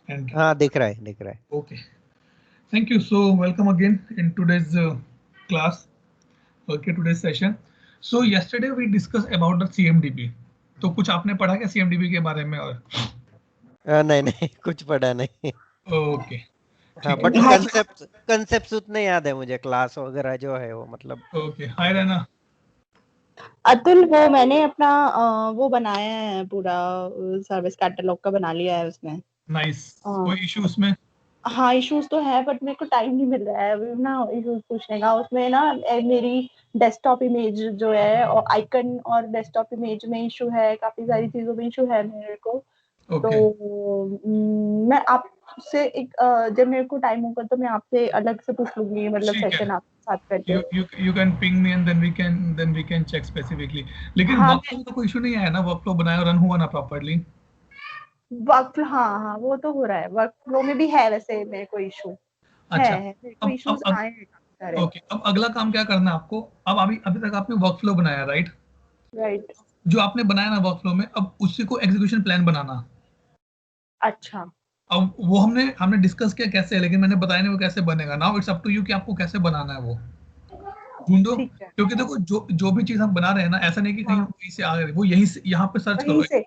And हाँ दिख रहा है. okay, thank you. So welcome again in today's class. Okay, today's session. So yesterday we discussed about the CMDB. तो कुछ आपने पढ़ा क्या CMDB के बारे में? और नहीं कुछ पढ़ा नहीं. ओके, हाँ ठीक है. बट तो जैसे कंसेप्ट उतने याद है मुझे, क्लास वगैरह जो है वो मतलब. ओके, हाय रहना. अतुल, वो मैंने अपना वो बनाया है, पूरा सर्विस कैटलॉग का बना लिया है उसमें. नाइस. कोई इशू उसमें? हाँ, इश्यूज तो है बट मेरे को टाइम नहीं मिल रहा है अभी ना इश्यूज पूछने का. उसमें ना मेरी डेस्कटॉप इमेज जो है और आइकन और डेस्कटॉप इमेज में इशू है, काफी सारी चीजों में इशू है मेरे को. ओके. तो मैं आपसे एक जब मेरे को टाइम होगा तो मैं आपसे अलग से पूछ लूंगी, मतलब ठीक है. सेशन आपके साथ करके. You can ping me and then we can check specifically. लेकिन हाँ वर्कफ्लो में तो कोई इशू नहीं आया ना? वर्कफ्लो बनाया और रन हुआ ना प्रॉपर्ली? वर्क, हाँ वो तो हो रहा है. वर्क फ्लो में भी है वैसे मेरे को इशू है, अच्छा. मेरे को इश्यूज अब आए हैं काफी सारे. ओके, अब अगला काम क्या करना है आपको? अब अभी तक आपने वर्कफ्लो बनाया, राइट? राइट. जो आपने बनाया ना वर्कफ्लो में, अब उसी को एग्जीक्यूशन प्लान बनाना. अच्छा. अब वो हमने डिस्कस किया कैसे है, लेकिन मैंने बताया नहीं वो कैसे बनेगा. Now it's up to you कि आपको कैसे बनाना है वो ढूंढो. ठीक है. क्योंकि देखो जो भी चीज हम बना रहे हैं ना, ऐसा नहीं कि कहीं हाँ, कहीं से आ गए, वो यहीं से यहाँ पे सर्च वहीं करो. से.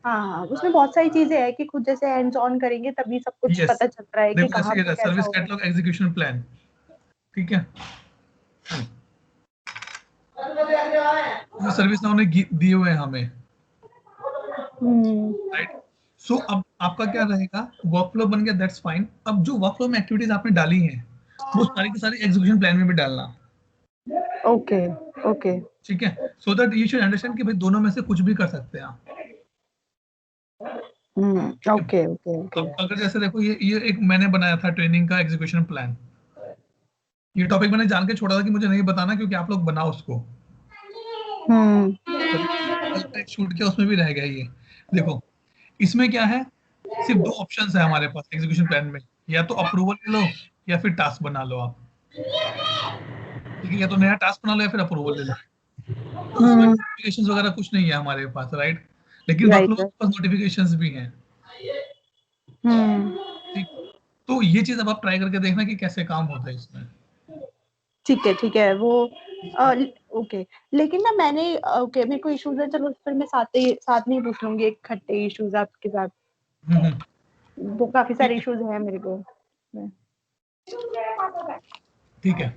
हाँ, उसमें बहुत सारी चीजें हैं कि खुद जैसे हैंड्स ऑन करेंगे तभी सब कुछ यस. पता चल रहा है कि देखो कहाँ जैसे पे ये कैसा सर्विस होगा. Catalogue execution plan. ठीक है. जो सर्विस ना उन्हें दिए हुए हैं हमें, राइट? सो अब आपका क्या रहेगा? वर्कफ्लो बन गया, दैट्स फाइन. अब जो वर्कफ्लो में एक्टिविटीज आपने डाली हैं, वो सारी की सारी एग्जीक्यूशन प्लान में भी डालना. ओके. ओके. ठीक है. So that you should understand कि भाई दोनों में से कुछ भी कर सकते हैं आप. ओके. ओके. ओके. अब अगर जैसे देखो ये एक मैंने बनाया था ट्रेनिंग का एग्जीक्यूशन प्लान. ये टॉपिक मैंने जान के छोड़ा था कि मुझे नहीं बताना, क्योंकि आप लोग बनाओ उसको. कल का एक शूट किया उसमें भी रह गया ये. देखो इसमें क्या है, सिर्फ दो ऑप्शंस है हमारे पास एग्जीक्यूशन प्लान में. या तो अप्रूवल ले लो या फिर टास्क बना लो आप. ठीक है, या तो नया टास्क बना लो या फिर अप्रूवल ले लो. तो उसमें नोटिफिकेशंस वगैरह कुछ नहीं है हमारे पास, राइट? लेकिन वर्कफ्लो के पास नोटिफिकेशंस भी हैं. ठीक. तो ये चीज अब आप ट्राई करके देखना कि कैसे काम होता है इसमें. ठीक है वो. ओके. लेकिन ना मैंने ओके, मेरे को इश्यूज है, चलो फिर मैं साथ में ही पूछ लूंगी इकट्ठे इश्यूज आपके साथ. वो काफी सारे इश्यूज हैं मेरे को. ठीक है,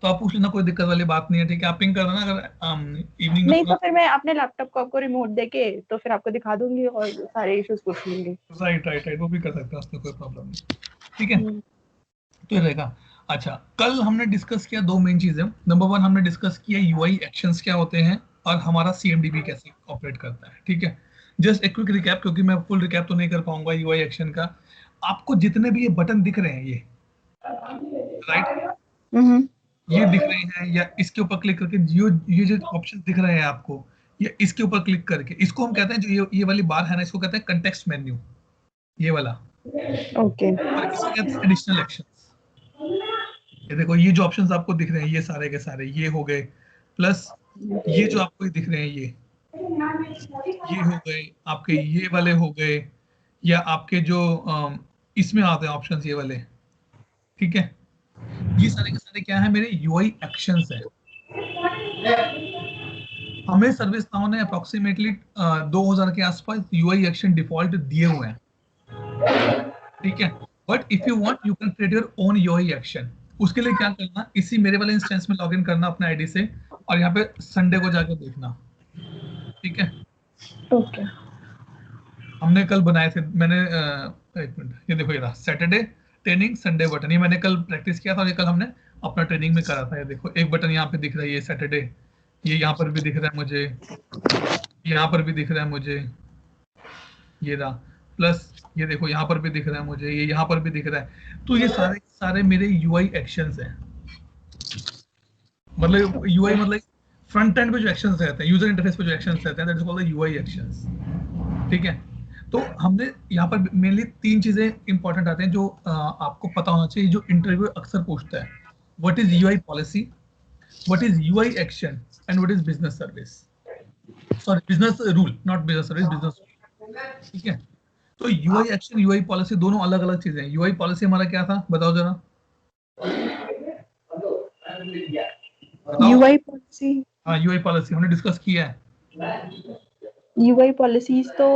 तो आप पूछ लेना, कोई दिक्कत वाली बात नहीं है. ठीक है, आप पिंग कर देना अगर इवनिंग में नहीं पूरा. तो फिर मैं अपने लैपटॉप को आपको रिमोट देके तो फिर आपको दिखा दूंगी और सारे इश्यूज पूछ लूंगी. राइट, वो भी कर सकते हैं, उसमें कोई प्रॉब्लम नहीं. ठीक है, तो ये रहेगा. अच्छा, कल हमने डिस्कस किया दो मेन चीजें. नंबर वन, हमने डिस्कस किया यूआई एक्शंस क्या होते हैं और हमारा सीएमडीबी कैसे ऑपरेट करता है. ठीक है, जस्ट एक क्विक रिकैप, क्योंकि मैं फुल रिकैप तो नहीं कर पाऊंगा यूआई एक्शन का. आपको जितने भी ये बटन दिख रहे हैं, ये राइट, ये दिख रहे हैं, या इसके ऊपर क्लिक करके ये जो ऑप्शन दिख रहे हैं आपको, ये इसके ऊपर क्लिक करके, इसको हम कहते हैं, जो ये वाली बार है ना, इसको कहते हैं कंटेक्स्ट मेन्यू, ये वाला. ओके. और इसे कहते हैं एडिशनल एक्शंस. ये देखो, ये जो ऑप्शंस आपको दिख रहे हैं, ये सारे के सारे ये हो गए, प्लस ये जो आपको दिख रहे हैं, ये हो गए आपके, ये वाले हो गए, या आपके जो इसमें आते हैं ऑप्शंस, ये वाले. ठीक है, ये सारे के सारे क्या है, मेरे यूआई एक्शंस है. हमें सर्विस नाउ ने अप्रोक्सीमेटली 2000 के आसपास यूआई एक्शन डिफॉल्ट दिए हुए हैं. ठीक है, but if you want you can create your own UI action. उसके लिए क्या करना, इसी मेरे वाले इंस्टेंस में लॉगिन करना अपने आईडी से, और यहाँ पे संडे को जाकर देखना. ठीक है, ओके. हमने कल बनाए थे. मैंने एक मिनट, ये देखो, ये रहा सैटरडे ट्रेनिंग संडे बटन. ये मैंने कल प्रैक्टिस किया था और ये कल हमने अपना ट्रेनिंग में करा था. ये देखो, एक बटन यहाँ पे दिख रहा है, ये सैटरडे. ये यहाँ पर भी दिख रहा है मुझे, यहाँ पर भी दिख रहा है मुझे, ये रहा. प्लस ये देखो, यहाँ पर भी दिख रहा है मुझे, ये यहाँ पर भी दिख रहा है. तो ये सारे सारे मेरे यूआई एक्शंस हैं. मतलब यूआई मतलब फ्रंट एंड पे जो एक्शंस रहते हैं, यूजर इंटरफेस पे जो एक्शंस रहते हैं, that is called the UI actions. ठीक है, तो हमने यहाँ पर मेनली तीन चीजें इंपॉर्टेंट आते हैं जो आपको पता होना चाहिए, जो इंटरव्यू अक्सर पूछता है. What is UI policy, what is UI action, and what is business service. Sorry, business rule, not business service, business rule. ठीक है, तो यूआई एक्शन यूआई पॉलिसी दोनों अलग अलग चीजें हैं। यूआई पॉलिसी हमारा क्या था बताओ जरा, बताओ। यूआई पॉलिसी, हाँ यूआई पॉलिसी हमने डिस्कस किया है। यूआई पॉलिसीज तो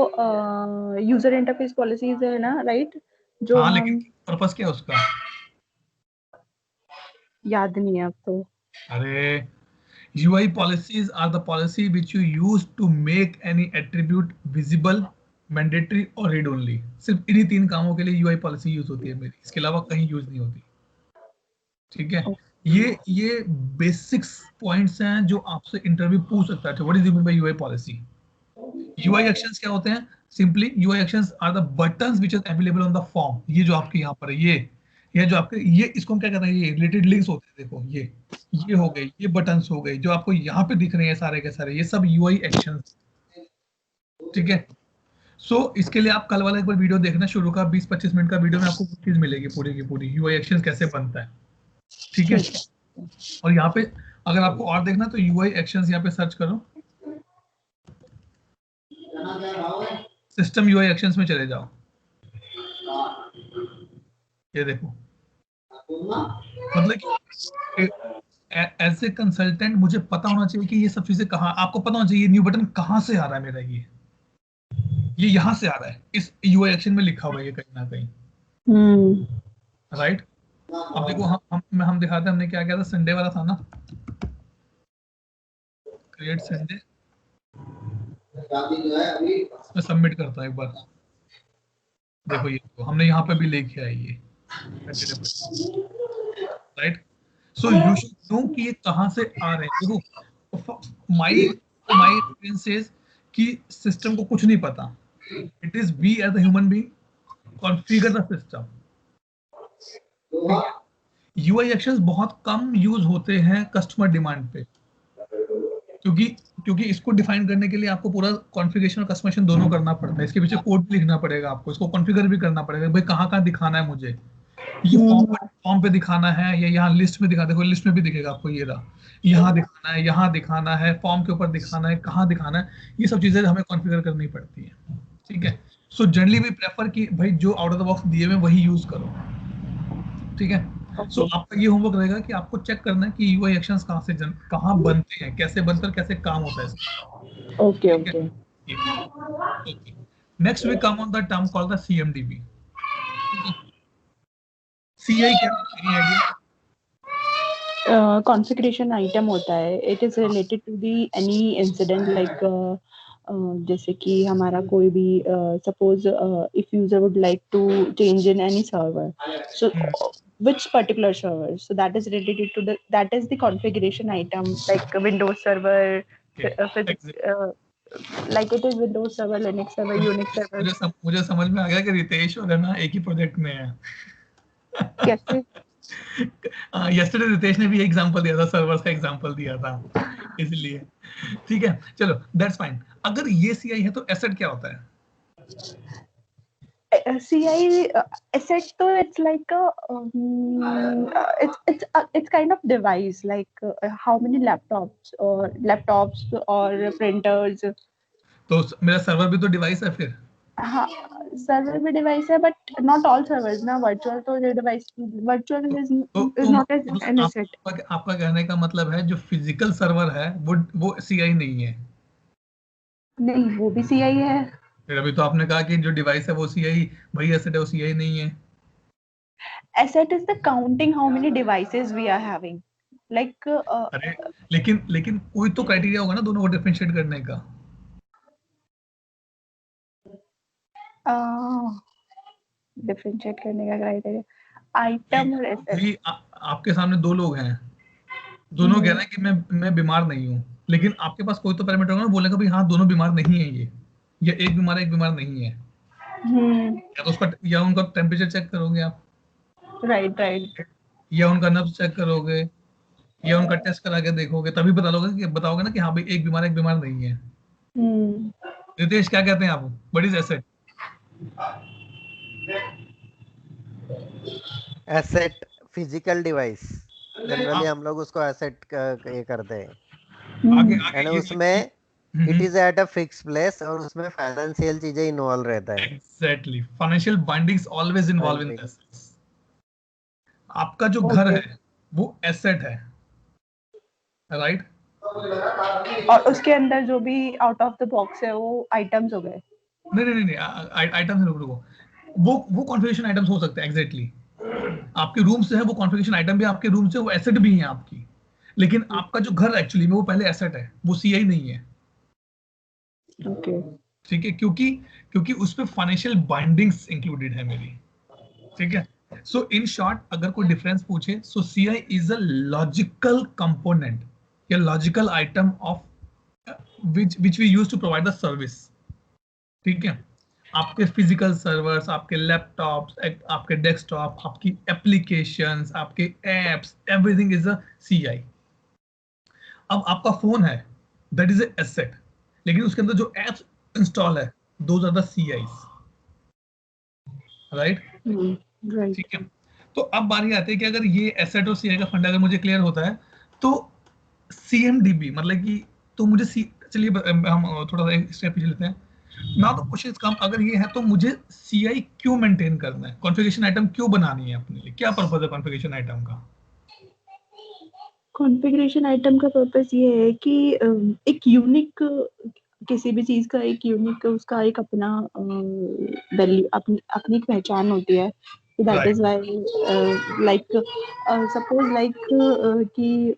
यूजर इंटरफेस पॉलिसीज है ना, राइट? जो हाँ लेकिन हम, पर्पस क्या है उसका? याद नहीं है अब तो। अरे UI policies are the policy which you use to make any attribute visible, mandatory और read only। सिर्फ इन्हीं 3 कामों के लिए UI पॉलिसी यूज होती है मेरी, इसके अलावा कहीं यूज नहीं होती। ठीक है, ये बेसिक्स पॉइंट्स हैं जो आपसे इंटरव्यू पूछ सकता है। What is mean by UI policy? UI actions क्या होते हैं? Simply UI actions are the buttons which are available on the form. ये जो आपके यहाँ पर है, ये जो आपके, ये इसको हम क्या कहते हैं, ये रिलेटेड लिंक्स होते हैं। देखो ये हो गए, ये बटन्स हो गए जो आपको यहाँ पे दिख रहे हैं सारे के सारे, ये सब UI एक्शंस। ठीक है, सो इसके लिए आप कल वाला एक बार वीडियो देखना शुरू का, 20-25 मिनट का वीडियो में आपको चीज मिलेगी पूरी की पूरी, UI एक्शंस कैसे बनता है। ठीक है, और यहाँ पे अगर आपको और देखना तो UI एक्शंस यहाँ पे सर्च करो, सिस्टम UI एक्शंस में चले जाओ। ये देखो, मतलब कि एज ए कंसल्टेंट मुझे पता होना चाहिए कि ये सब चीजें कहाँ, आपको पता होना चाहिए न्यू बटन कहाँ से आ रहा है मेरा, ये यहाँ से आ रहा है, इस UI एक्शन में लिखा हुआ है ये कहीं ना कहीं, राइट। अब देखो हम दिखाते हैं हमने क्या किया था, संडे वाला था ना, क्रिएट संडे, मैं सबमिट करता हूँ एक बार। देखो ये तो हमने यहाँ पे भी लेके आए ये, right. So you should know कि ये कहाँ से आ रहे हैं। देखो माई एक्सपीरियंस इज कि सिस्टम को कुछ नहीं पता, it is we as a human being configure the system. UI actions बहुत कम यूज होते हैं कस्टमर डिमांड पे, क्योंकि इसको डिफाइन करने के लिए आपको पूरा कॉन्फ़िगरेशन और कस्टमाइजेशन दोनों करना पड़ता है। इसके पीछे कोड भी लिखना पड़ेगा आपको, इसको कॉन्फ़िगर भी करना पड़ेगा, भाई कहाँ कहाँ दिखाना है मुझे, ये फॉर्म पे दिखाना है या यहाँ लिस्ट में दिखा, देखो लिस्ट में भी दिखेगा आपको, ये रहा, यहाँ दिखाना है, यहाँ दिखाना है, फॉर्म के ऊपर दिखाना है, कहाँ दिखाना है, ये सब चीजें हमें कॉन्फ़िगर करनी पड़ती है। ठीक है, सो जनरली वी प्रेफर कि भाई जो आउट ऑफ द बॉक्स दिए हुए वही यूज करो। ठीक है, सो आपका ये होमवर्क रहेगा कि आपको चेक करना है कि यूआई एक्शंस कहाँ बनते हैं, कैसे बनकर कैसे काम होता है इसका। Okay okay. Next we come on the term called the CMDB। CI क्या है, एनी आइडिया? कॉन्फ़िगरेशन आइटम होता है, it is related to the any incident, like जैसे कि हमारा कोई भी suppose if user would like to change in any server, so which particular server, so that is related to that is the configuration item, like Windows server, like it is Windows server, Linux server, Unix server। मुझे समझ में आ गया कि रितेश और है ना एक ही project में है। कैसे? यस्टरडे रितेश ने भी एग्जांपल दिया था, सर्वर्स का एग्जांपल दिया था, इसलिए। ठीक है, चलो दैट्स फाइन। अगर ये CI है तो एसेट क्या होता है? CI asset, so it's like a it's kind of device, like how many laptops or printers। तो मेरा सर्वर भी तो डिवाइस है फिर। हाँ, सर्वर भी डिवाइस है, बट नॉट ऑल सर्वर्स ना, वर्चुअल तो device, virtual is not an asset. आपका कहने का मतलब है जो फिजिकल सर्वर है वो CI नहीं है? नहीं, वो भी CI है। फिर अभी तो आपने कहा कि जो डिवाइस है वो CI, वही एसेट है वो CI नहीं है। Asset is the counting how many devices we are having, like अरे लेकिन कोई तो क्राइटेरिया होगा ना दोनों को डिफरेंशिएट करने का। डिफरेंशिएट करने का क्राइटेरिया, आइटम और एसेट। आपके सामने 2 लोग हैं, दोनों कह रहे हैं कि मैं बीमार नहीं हूँ, लेकिन आपके पास कोई तो पैरामीटर होगा ना, बोलेगा भाई हाँ दोनों बीमार नहीं है ये, या एक बीमार है एक बीमार नहीं है। या तो उसका, या उनका टेम्परेचर चेक करोगे आप, राइट, या उनका नब्ज चेक करोगे, या उनका टेस्ट करा के देखोगे, तभी बताओगे ना कि हाँ भाई एक बीमार नहीं है। रितेश क्या कहते हैं आप, what is asset? Asset physical device, generally हम लोग उसको एसेट ये करते हैं। आगे यानी उसमें it is at a fix place और उसमें फाइनेंशियल चीजें इन्वॉल्व रहता है। Exactly, financial bindings always involve in Binding. This. आपका जो घर ओके है वो एसेट है, राइट? और उसके अंदर जो भी आउट ऑफ द बॉक्स है वो आइटम्स हो गए। नहीं नहीं नहीं, आइटम्स रुको रुको, वो कॉन्फ़िगरेशन आइटम्स हो सकते हैं, एग्जैक्टली। आपके रूम से है वो कॉन्फ़िगरेशन आइटम भी आपके रूम से, वो एसेट भी है आपकी, लेकिन आपका जो घर एक्चुअली में वो पहले एसेट है, वो सीआई नहीं है। ओके ठीक है, क्योंकि क्योंकि उस पे फाइनेंशियल बाइंडिंग्स इंक्लूडेड है मेरी। ठीक है, सो इन शॉर्ट अगर कोई डिफरेंस पूछे, so CI is a logical component या logical item of which we use to provide the service। ठीक है, आपके फिजिकल सर्वर्स, आपके लैपटॉप्स, आपके डेस्कटॉप, आपकी एप्लीकेशंस, आपके apps, everything is a CI. अब आपका फोन है, दैट इज ए एसेट, लेकिन उसके अंदर जो एप्स इंस्टॉल है, दोज आर द सीआईज, राइट? ठीक राइट। है, तो अब बारी आती है कि अगर ये एसेट और सीआई का फंडा अगर मुझे क्लियर होता है, तो सीएमडीबी मतलब कि, तो मुझे चलिए हम थोड़ा सा एक स्टेप पीछे लेते हैं। Now the question is come, अगर ये है तो मुझे सीआई क्यों मेंटेन करना है, कॉन्फ़िगरेशन आइटम क्यों बनानी है अपने लिए, क्या पर्पस है कॉन्फ़िगरेशन आइटम का? कॉन्फ़िगरेशन आइटम का पर्पस ये है कि एक यूनिक, किसी भी चीज का एक यूनिक, उसका एक अपना वैल्यू, अपनी अपनी एक पहचान होती है। That right, is why like suppose like कि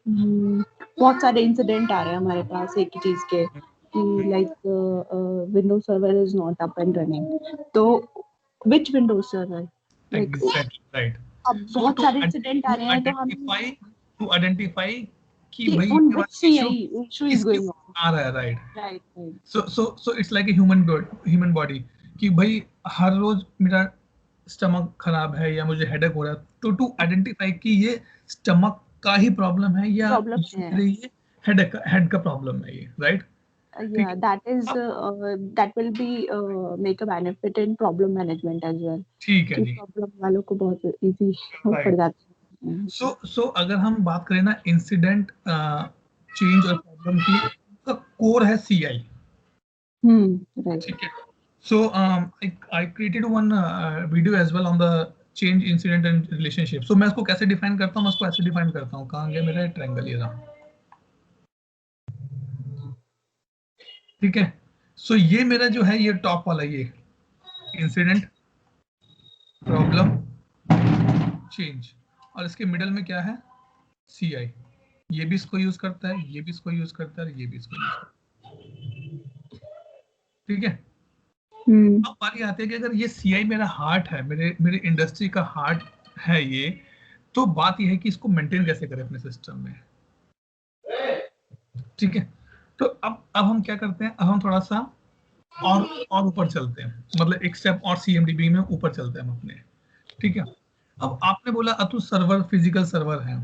बहुत सारे इंसिडेंट आ रहे हैं हमारे पास एक ही चीज के, कि like Windows server is not up and running, तो which Windows server, like exactly, right. अब सो बहुत सारे इंसिडेंट आ रहे हैं तो हम टू आइडेंटिफाई कि कि भाई ऑन ये विच वाला इशू सीआई इशू इज किसके गोइंग ऑन। ऊपर आ रहा है, right? Right right. So it's like a human body, कि भाई हर रोज मेरा स्टमक खराब है या मुझे हेडेक हो रहा है, तो टू आइडेंटिफाई कि ये स्टमक का ही प्रॉब्लम है या प्रॉब्लम ये है। मेरे ये हेड का प्रॉब्लम है, ये राइट? ठीक Yeah, है, that is अब that will be make a benefit in problem management as well, ठीक है कि जी, प्रॉब्लम वालों को बहुत इजी पड़ राइट। जाता है। सो अगर हम बात करें ना इंसिडेंट चेंज और प्रॉब्लम की, तो कोर है सीआई। राइट। ठीक है, so I created one video as well on the change incident and relationship। so मैं इसको कैसे डिफाइन करता हूँ, मैं इसको ऐसे डिफाइन करता हूँ, कहाँ गया मेरा ट्रायंगल, ये रहा। ठीक है, सो ये मेरा जो है ये टॉप वाला, ये इंसिडेंट, प्रॉब्लम, चेंज, और इसके मिडल में क्या है, सीआई। ये भी इसको यूज करता है, ये भी इसको यूज करता है, ये भी इसको यूज करता है। ठीक है, अब बारी आती है कि अगर ये सीआई मेरा हार्ट है, मेरे मेरे इंडस्ट्री का हार्ट है ये, तो बात ये है कि इसको मेंटेन कैसे करें अपने सिस्टम में। ठीक है, तो अब हम क्या करते हैं, अब हम थोड़ा सा और ऊपर चलते हैं, मतलब एक स्टेप और सीएमडीबी में ऊपर चलते हैं हम अपने। ठीक है, अब आपने बोला अतु सर्वर फिजिकल सर्वर हैं,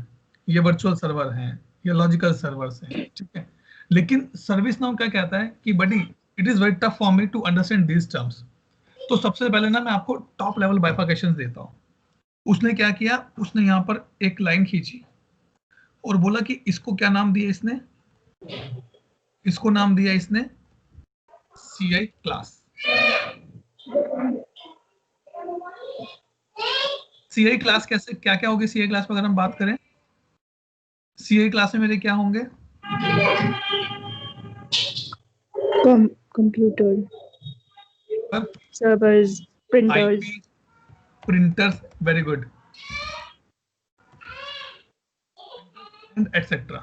ये वर्चुअल सर्वर हैं, ये लॉजिकल सर्वर्स हैं। ठीक है, लेकिन सर्विस नाउ क्या कहता है कि buddy, it is very tough for me to understand these terms. तो सबसे पहले ना मैं आपको टॉप लेवल बाइफर्केशन देता हूँ। उसने क्या किया, उसने यहाँ पर एक लाइन खींची और बोला कि इसको क्या नाम दिया इसने, इसको नाम दिया इसने सीआई क्लास। सीआई क्लास कैसे, क्या क्या होगी सीआई क्लास में, अगर हम बात करें सीआई क्लास में मेरे क्या होंगे, कंप्यूटर, पर servers, printers. IP, printers, very good, etc.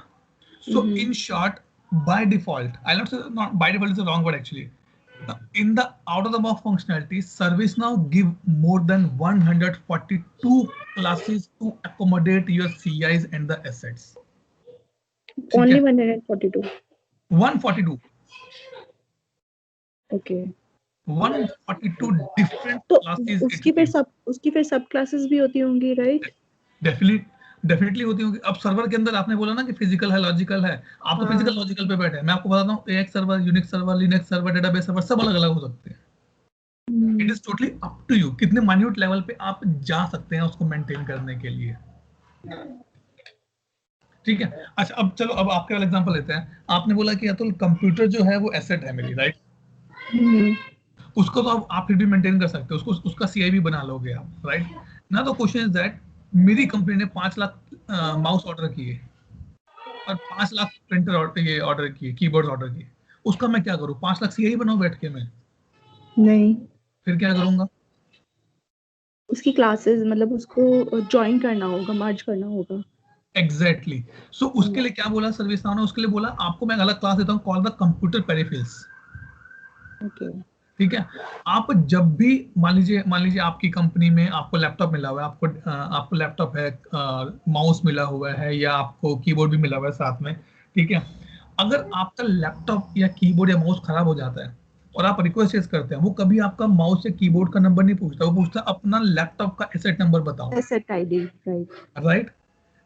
So in short, by default, I'll not say, not by default is a wrong word actually. In the out of the box functionality, ServiceNow give more than 142 classes to accommodate your CIs and the assets. ठीक only है, 142। 142, okay, 142 different तो classes it gives. उसकी फिर सब classes भी होती होंगी, right? Definitely होती होगी। अब सर्वर के अंदर आपने बोला ना कि फिजिकल है, लॉजिकल है, आप तो फिजिकल हाँ। लॉजिकल पे बैठे हैं, मैं आपको बताता हूँ AIX server, Unix server, Linux server, database server सब अलग अलग हो सकते हैं। It is totally up to you कितने माइन्यूट लेवल पे आप जा सकते हैं उसको मेंटेन करने के लिए। ठीक है। अच्छा अब चलो अब आपके वाला एग्जांपल लेते हैं। आपने बोला कि अतुल कंप्यूटर जो है वो एसेट है मेरी, राइट? उसको तो आप फिर भी मेंटेन कर सकते हो, उसको उसका सीआई भी बना लोगे आप, राइट? ना तो क्वेश्चन इज दैट मेरी कंपनी ने 5 लाख माउस ऑर्डर किए और 5 लाख प्रिंटर ये ऑर्डर किए, कीबोर्ड ऑर्डर किए, उसका मैं क्या करूं? 5 लाख सीआई बनाऊं बैठ के मैं? नहीं, फिर क्या करूंगा? उसकी क्लासेस मतलब उसको ज्वाइन करना होगा, मर्ज करना होगा। एग्जैक्टली। सो उसके लिए क्या बोला सर्विस नाउ ने? उसके लिए बोला आपको मैं अलग क्लास देता हूं call the computer peripherals. Okay. ठीक है। आप जब भी मान लीजिए आपकी कंपनी में आपको लैपटॉप मिला हुआ है, आपको लैपटॉप है, माउस मिला हुआ है या आपको कीबोर्ड भी मिला हुआ है साथ में, ठीक है। अगर आपका लैपटॉप या कीबोर्ड या माउस खराब हो जाता है और आप रिक्वेस्ट रेज करते हैं, वो कभी आपका माउस या कीबोर्ड का नंबर नहीं पूछता, वो पूछता है अपना लैपटॉप का एसेट नंबर बताओ, एसेट आईडी, राइट। राइट?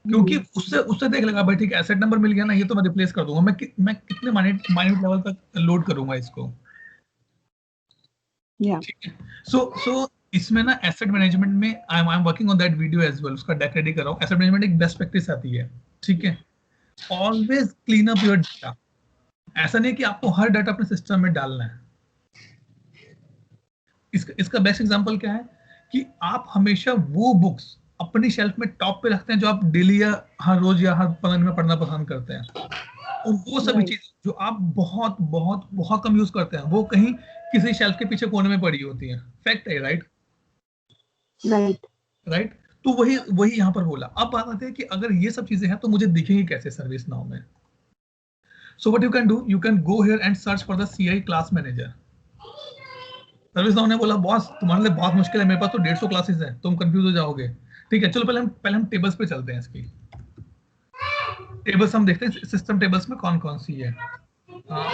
क्योंकि उससे उससे देख लेगा भाई ठीक है एसेट नंबर मिल गया ना, ये तो मैं रिप्लेस कर दूंगा, मैं कितने माइन्यूट लेवल तक लोड करूंगा इसको। या ठीक है। सो इसमें ना एसेट मैनेजमेंट में I am working on that video as well, उसका डेक रेडी कर रहा हूं। एसेट मैनेजमेंट एक बेस्ट प्रैक्टिस आती है, ठीक है। Always clean up your data. ऐसा नहीं कि आपको हर डाटा अपने सिस्टम में डालना है। इसका बेस्ट एग्जांपल क्या है कि आप हमेशा वो बुक्स अपनी शेल्फ में टॉप पे रखते हैं जो आप डेली या हर रोज या हर 15 दिन में पढ़ना पसंद करते हैं, और वो सभी राइट, चीजें जो आप बहुत बहुत बहुत कम यूज करते हैं वो कहीं किसी शेल्फ के पीछे कोने में पड़ी होती हैं। फैक्ट है, राइट? राइट। राइट। तो वही वही यहाँ पर बोला। अब बात आती है कि अगर ये सब चीजें हैं तो मुझे दिखेंगी कैसे सर्विस नाउ में? So what you can do, you can go here and search for the CI class manager. Service now ने बोला बॉस तुम्हारे लिए बहुत मुश्किल है, मेरे पास तो 150 क्लासेस हैं, तुम कंफ्यूज हो जाओगे। ठीक है, चलो पहले हम टेबल्स पे चलते हैं। इसकी टेबल्स हम देखते हैं सिस्टम टेबल्स में कौन कौन सी है। हाँ,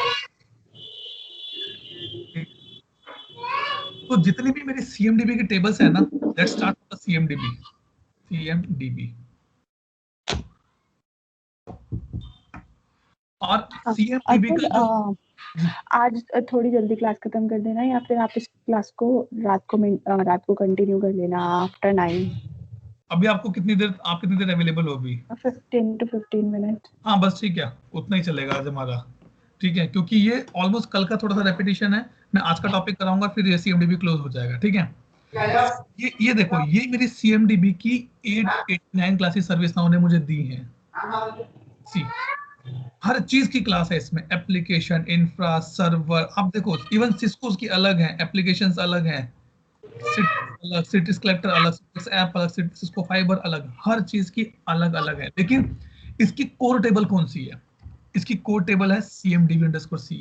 तो जितनी भी मेरी सीएमडीबी की टेबल्स है ना, लेट्स स्टार्ट विद सीएमडीबी। और सीएमडीबी अतुल, का जो आज थोड़ी जल्दी क्लास खत्म कर देना या फिर आप इस क्लास को रात को कंटिन्यू कर लेना आफ्टर 9। अभी आपको कितनी देर अवेलेबल हो अभी? 15 to 15 मिनट। हाँ बस ठीक है, उतना ही चलेगा आज हमारा। ठीक है, क्योंकि ये ऑलमोस्ट कल का थोड़ा सा रेपिटेशन है, मैं आज का टॉपिक कराऊंगा फिर ये सीएमडीबी क्लोज हो जाएगा। ठीक है। ये देखो, ये मेरी सीएमडीबी की 889 क्लासेस सर्विस नाउ ने मुझे दी हैं। सी हर चीज की क्लास है इसमें, एप्लीकेशन, इंफ्रा, सर्वर। आप देखो इवन सिस्कोस की अलग है, एप्लीकेशंस अलग हैं, अलग, सिटीज कलेक्टर अलग, सिटीज ऐप अलग, सिस्को फाइबर अलग, हर चीज की अलग अलग है। लेकिन इसकी कोर टेबल कौन सी है? इसकी कोर टेबल है cmdb_ci,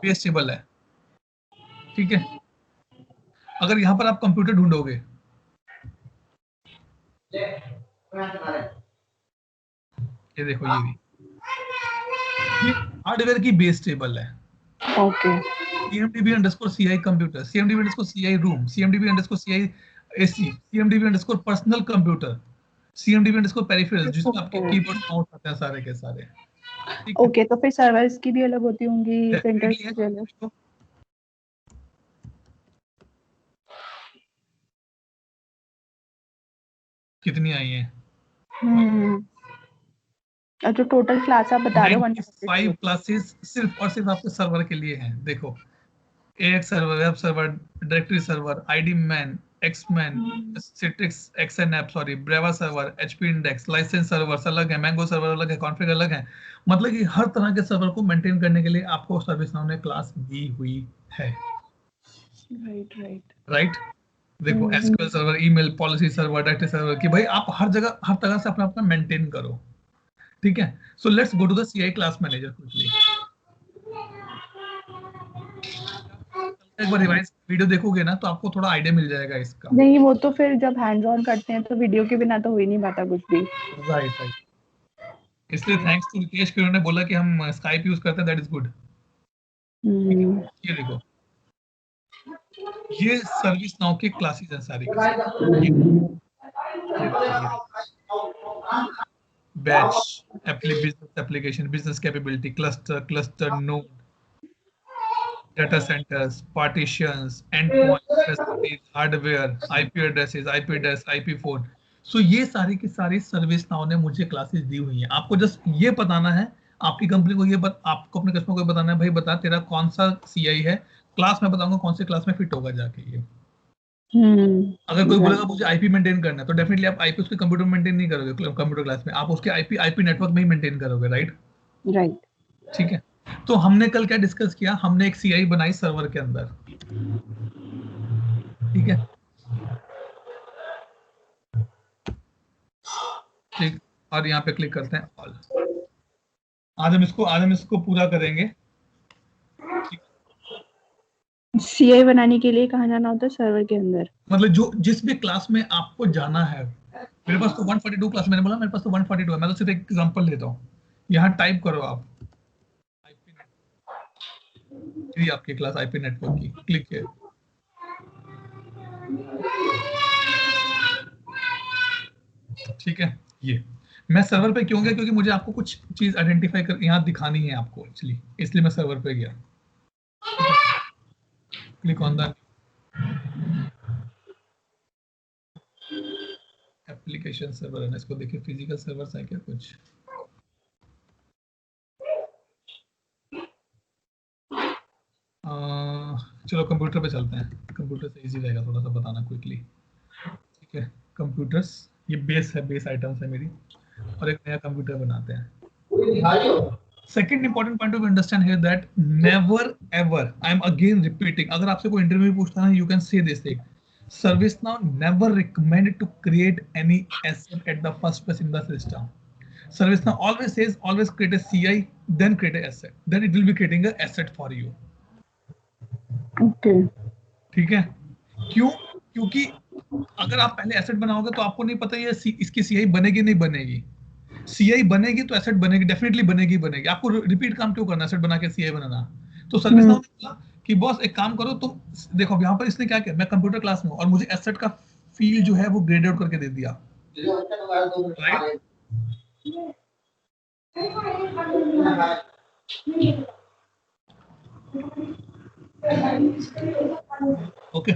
बेस टेबल है। ठीक है। अगर यहाँ पर आप कंप्यूटर ढूंढोगे, ये देखो ये हार्डवेयर की बेस टेबल है। Okay. cmdb_ci computer, cmdb_ci room, cmdb_ci AC, cmdb_personal computer, cmdb_peripherals जिसमें आपके कीबोर्ड माउस आते हैं सारे के सारे। ठीक है। ओके, तो फिर सर्वर्स की भी अलग होती होंगी, प्रिंटर्स Definitely है। की भी अलग। तो कितनी आई है? और जो टोटल क्लास आप बता रहे हो 95 100। क्लासेस सिर्फ और सिर्फ आपके सर्वर के लिए हैं। देखो, AX server, web server, directory server, ID man, Xman, Citrix XenApp, sorry Brava server, HP index, licence servers अलग है, मैंगो सर्वर अलग है, कॉन्फ़िगर अलग है। मतलब कि हर तरह के सर्वर को मेंटेन करने के लिए आपको सर्विस नाउ ने क्लास दी हुई है। Right, right. राइट। देखो SQL server, email, policy server, directory server की भाई आप हर जगह हर तरह से अपना अपना मेंटेन करो। ठीक है। So let's go to the CI class manager quickly. एक बार रिवाइज वीडियो देखोगे ना तो आपको थोड़ा आइडिया मिल जाएगा इसका। नहीं, वो तो फिर जब हैंड्स ऑन करते हैं तो वीडियो के बिना तो हो ही नहीं पाता कुछ भी। Right right. इसलिए थैंक्स टू रितेश कि उन्होंने बोला कि हम स्काइप यूज करते हैं, दैट इज गुड। ये देखो, ये सर्विस नाउ के क्लासेस हैं सारी की सारी। ये batch, business application, business capability, cluster node, data centers, partitions, endpoints, facilities, hardware, IP addresses, IP address, IP phone. सो ये सारी की सारी सर्विस नाउ ने मुझे क्लासेस दी हुई हैं। आपको जस्ट ये बताना है, आपकी कंपनी को आपको अपने कस्टमर को बताना है, भाई बता तेरा कौन सा सीआई है, क्लास में बताऊंगा कौन से क्लास में फिट होगा जाके ये। अगर कोई बोलेगा मुझे आईपी मेंटेन करना है, तो डेफिनेटली आप आईपी उसके कंप्यूटर मेंटेन नहीं करोगे कंप्यूटर क्लास में, आप उसके आईपी नेटवर्क में ही मेंटेन करोगे, राइट? ठीक है। तो हमने कल क्या डिस्कस किया, हमने एक सीआई बनाई सर्वर के अंदर, ठीक है, ठीक, और यहाँ पे क्लिक करते हैं ऑल। आज हम इसको पूरा करेंगे। सीआई बनाने के लिए कहाँ जाना होता है? सर्वर के अंदर। मतलब जो जिस भी क्लास में आपको जाना है, मेरे पास तो 142 क्लास, मैंने बोला मेरे पास तो 142 है, मैं तो सिर्फ एक एग्जांपल लेता हूँ। यहाँ टाइप करो आप आईपी नेटवर्क, आपकी क्लास आईपी नेटवर्क की, क्लिक किया, ठीक है। ये मैं सर्वर पे क्यों गया, क्योंकि मुझे आपको कुछ चीज आइडेंटिफाई कर यहाँ दिखानी है आपको एक्चुअली, इसलिए मैं सर्वर पे गया। Click on the application server, है इसको देखिए, फिजिकल सर्वर्स है क्या कुछ? चलो कंप्यूटर पे चलते हैं, कंप्यूटर से इजी रहेगा थोड़ा सा बताना क्विकली, ठीक है। कंप्यूटर्स, ये बेस है, बेस आइटम्स है मेरी, और एक नया कंप्यूटर बनाते हैं। Second important point two understand here that never ever, I am again repeating, अगर आपसे कोई इंटरव्यू पूछता है, you can say this thing, ServiceNow never recommended to create any asset at the first place in the system. ServiceNow always says, always create a CI, then create an asset, then it will be creating an asset for you. Okay. ठीक है, क्यों? क्योंकि अगर आप पहले asset बनाओगे तो आपको नहीं पता ये इसकी सीआई बनेगी नहीं बनेगी। सीआई बनेगी तो एसेट बनेगी, डेफिनेटली बनेगी बनेगी। आपको रिपीट काम क्यों करना, एसेट बना के सीआई बनाना? तो सर्विस नाउ ने बोला कि बॉस एक काम करो, तुम देखो यहाँ पर इसने क्या किया, मैं कंप्यूटर क्लास में हूँ और मुझे एसेट का फील्ड जो है वो ग्रेड आउट करके दे दिया, राइट? ओके,